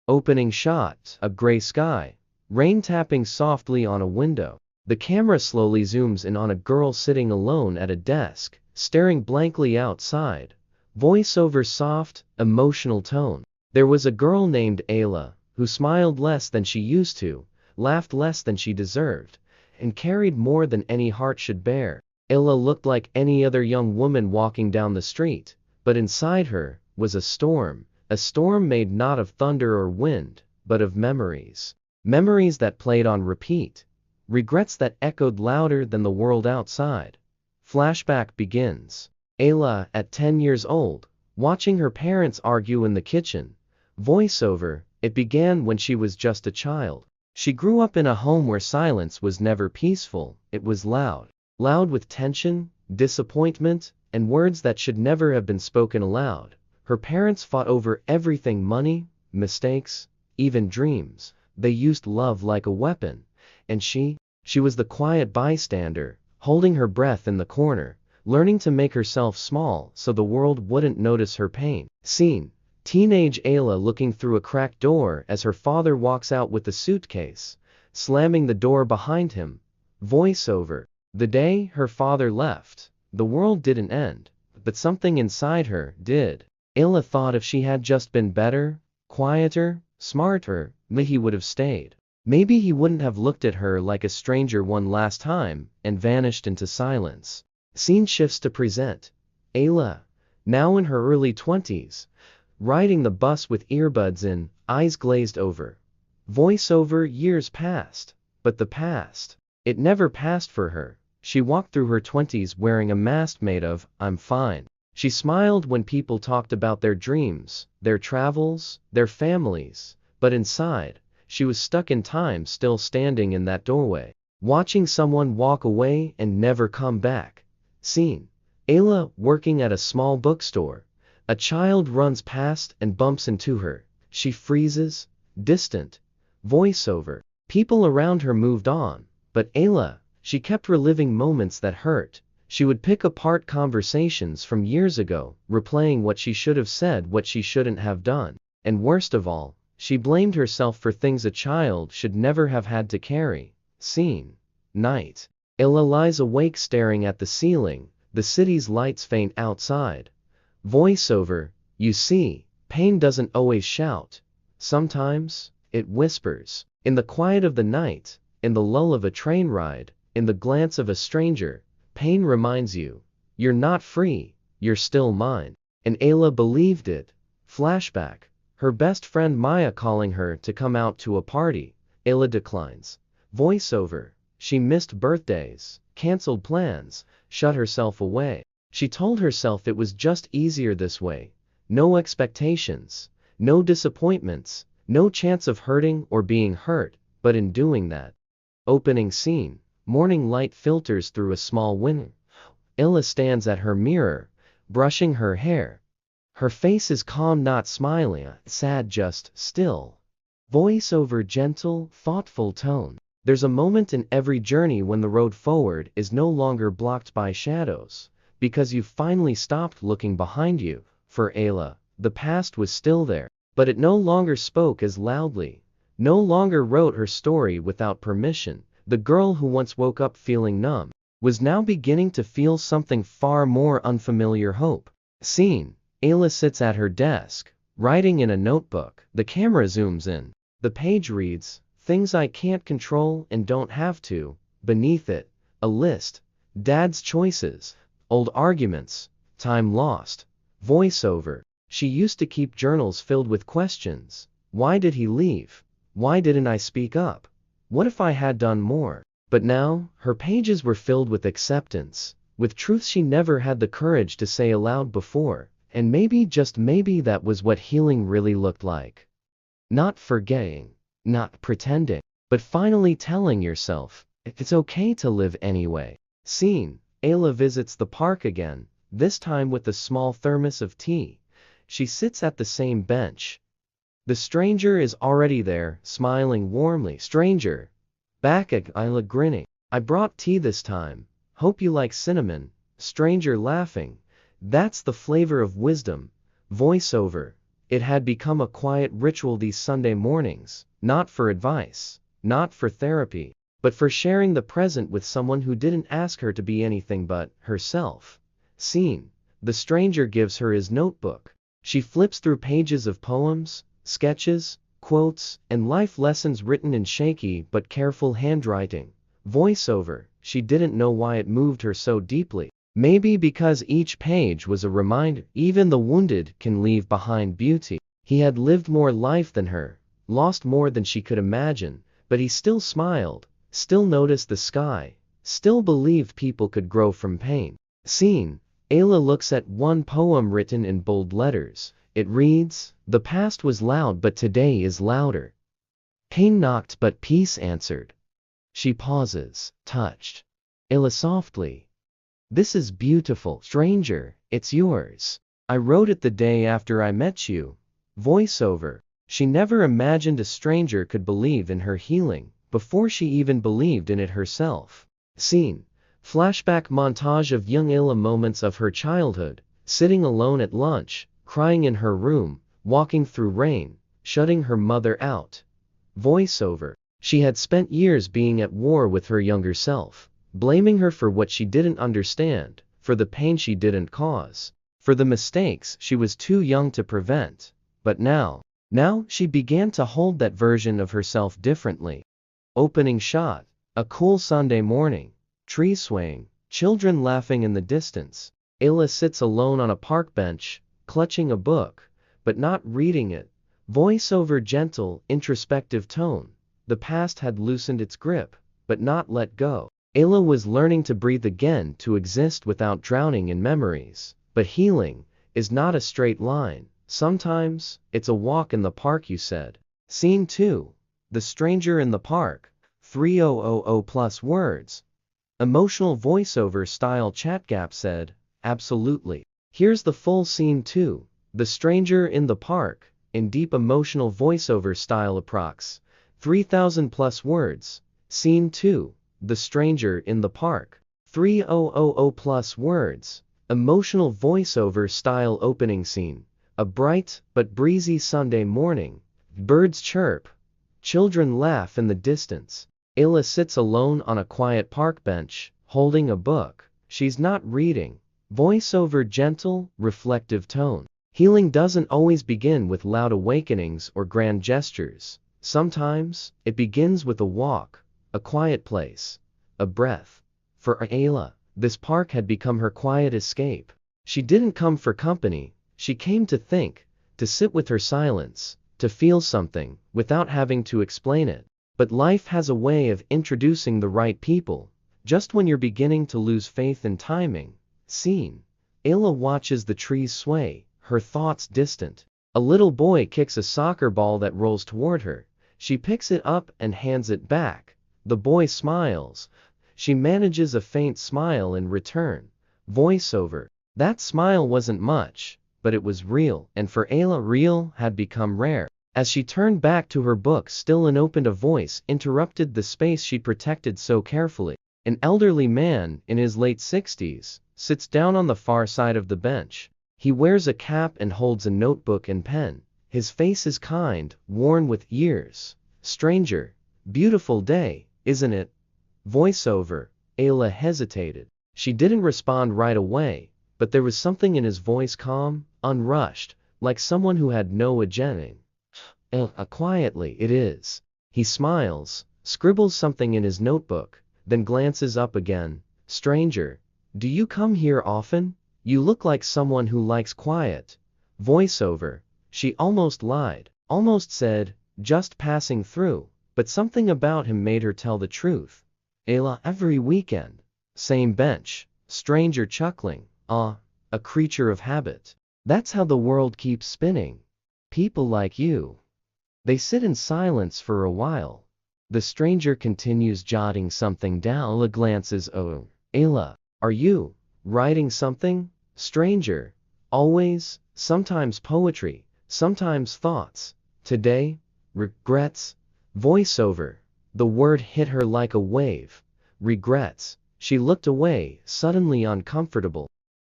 Opening shot, a gray sky, rain tapping softly on a window. The camera slowly zooms in on a girl sitting alone at a desk, staring blankly outside. Voiceover soft, emotional tone. There was a girl named Ayla, who smiled less than she used to, laughed less than she deserved, and carried more than any heart should bear. Ayla looked like any other young woman walking down the street, but inside her was a storm made not of thunder or wind, but of memories. Memories that played on repeat. Regrets that echoed louder than the world outside. Flashback begins. Ayla, at 10 years old, watching her parents argue in the kitchen. Voiceover, it began when she was just a child. She grew up in a home where silence was never peaceful, it was loud. Loud with tension, disappointment, and words that should never have been spoken aloud. Her parents fought over everything: money, mistakes, even dreams. They used love like a weapon. And she was the quiet bystander, holding her breath in the corner, learning to make herself small so the world wouldn't notice her pain. Scene: teenage Ayla looking through a cracked door as her father walks out with the suitcase, slamming the door behind him. Voiceover. The day her father left, the world didn't end, but something inside her did. Ayla thought if she had just been better, quieter, smarter, maybe he would have stayed. Maybe he wouldn't have looked at her like a stranger one last time and vanished into silence. Scene shifts to present. Ayla, now in her early 20s, riding the bus with earbuds in, eyes glazed over. Voiceover. Years passed, but the past, it never passed for her. She walked through her 20s wearing a mask made of, "I'm fine." She smiled when people talked about their dreams, their travels, their families, but inside, she was stuck in time, still standing in that doorway, watching someone walk away and never come back. Scene: Ayla working at a small bookstore. A child runs past and bumps into her. She freezes, distant. Voiceover. People around her moved on, but Ayla, she kept reliving moments that hurt. She would pick apart conversations from years ago, replaying what she should have said, what she shouldn't have done. And worst of all, she blamed herself for things a child should never have had to carry. Scene: night. Ayla lies awake staring at the ceiling, the city's lights faint outside. Voiceover. You see, pain doesn't always shout. Sometimes, it whispers. In the quiet of the night, in the lull of a train ride, in the glance of a stranger, pain reminds you, you're not free, you're still mine. And Ayla believed it. Flashback. Her best friend Maya calling her to come out to a party. Ayla declines. Voiceover. She missed birthdays, canceled plans, shut herself away. She told herself it was just easier this way. No expectations, no disappointments, no chance of hurting or being hurt, but in doing that. Opening scene. Morning light filters through a small window. Ayla stands at her mirror, brushing her hair. Her face is calm, not smiling, sad, just still. Voiceover. Gentle, thoughtful tone. There's a moment in every journey when the road forward is no longer blocked by shadows, because you've finally stopped looking behind you. For Ayla, the past was still there, but it no longer spoke as loudly, no longer wrote her story without permission. The girl who once woke up feeling numb was now beginning to feel something far more unfamiliar: hope. Scene: Ayla sits at her desk, writing in a notebook. The camera zooms in. The page reads, "Things I can't control and don't have to." Beneath it, a list. Dad's choices, old arguments, time lost. Voiceover. She used to keep journals filled with questions. Why did he leave? Why didn't I speak up? What if I had done more? But now, her pages were filled with acceptance, with truths she never had the courage to say aloud before. And maybe, just maybe, that was what healing really looked like. Not forgetting, not pretending, but finally telling yourself, it's okay to live anyway. Scene: Ayla visits the park again, this time with a small thermos of tea. She sits at the same bench. The stranger is already there, smiling warmly. Stranger. Back at Ayla, grinning. I brought tea this time. Hope you like cinnamon. Stranger laughing. That's the flavor of wisdom. Voiceover. It had become a quiet ritual these Sunday mornings, not for advice, not for therapy, but for sharing the present with someone who didn't ask her to be anything but herself. Scene. The stranger gives her his notebook. She flips through pages of poems, sketches, quotes, and life lessons written in shaky but careful handwriting. Voiceover. She didn't know why it moved her so deeply. Maybe because each page was a reminder even the wounded can leave behind beauty. He had lived more life than her, lost more than she could imagine, but he still smiled, still noticed the sky, still believed people could grow from pain. Scene. Ayla looks at one poem written in bold letters. It reads, "The past was loud but today is louder. Pain knocked but peace answered." She pauses, touched. Ayla softly. "This is beautiful, stranger, it's yours. I wrote it the day after I met you." Voiceover. She never imagined a stranger could believe in her healing, before she even believed in it herself. Scene. Flashback montage of young Ayla, moments of her childhood, sitting alone at lunch, crying in her room, walking through rain, shutting her mother out. Voiceover. She had spent years being at war with her younger self, blaming her for what she didn't understand, for the pain she didn't cause, for the mistakes she was too young to prevent. But now she began to hold that version of herself differently. Opening shot. A cool Sunday morning. Trees swaying, children laughing in the distance. Ayla sits alone on a park bench, clutching a book, but not reading it. Voiceover. Gentle, introspective tone. The past had loosened its grip, but not let go. Ayla was learning to breathe again, to exist without drowning in memories. But healing is not a straight line. Sometimes, it's a walk in the park, you said. Scene 2. The stranger in the park. 3000 plus words. Emotional voiceover style. Chatgap said, "Absolutely." Here's the full scene 2. The stranger in the park, in deep emotional voiceover style. Approx. 3000 plus words. Scene 2. The stranger in the park. 3000 plus words. Emotional voiceover style. Opening scene. A bright but breezy Sunday morning. Birds chirp. Children laugh in the distance. Ayla sits alone on a quiet park bench, holding a book. She's not reading. Voiceover. Gentle, reflective tone. Healing doesn't always begin with loud awakenings or grand gestures. Sometimes, it begins with a walk, a quiet place, a breath. For Ayla, this park had become her quiet escape. She didn't come for company, she came to think, to sit with her silence, to feel something, without having to explain it. But life has a way of introducing the right people, just when you're beginning to lose faith in timing. Scene. Ayla watches the trees sway, her thoughts distant. A little boy kicks a soccer ball that rolls toward her. She picks it up and hands it back. The boy smiles. She manages a faint smile in return. Voiceover. That smile wasn't much, but it was real, and for Ayla, real had become rare. As she turned back to her book, still unopened, a voice interrupted the space she protected so carefully. An elderly man, in his late 60s, sits down on the far side of the bench. He wears a cap and holds a notebook and pen. His face is kind, worn with years. "Stranger, beautiful day, isn't it?" Voiceover. Ayla hesitated. She didn't respond right away, but there was something in his voice, calm, unrushed, like someone who had no agenda. Quietly, "It is." He smiles, scribbles something in his notebook, then glances up again. "Stranger, do you come here often? You look like someone who likes quiet." Voiceover. She almost lied, almost said, "Just passing through," but something about him made her tell the truth. Ayla. "Every weekend." Same bench. Stranger chuckling. "Ah, a creature of habit. That's how the world keeps spinning. People like you." They sit in silence for a while. The stranger continues jotting something down. Ayla glances. "Oh, Ayla, are you writing something?" Stranger. "Always, sometimes poetry, sometimes thoughts. Today, regrets." Voiceover. The word hit her like a wave. Regrets. She looked away, suddenly uncomfortable.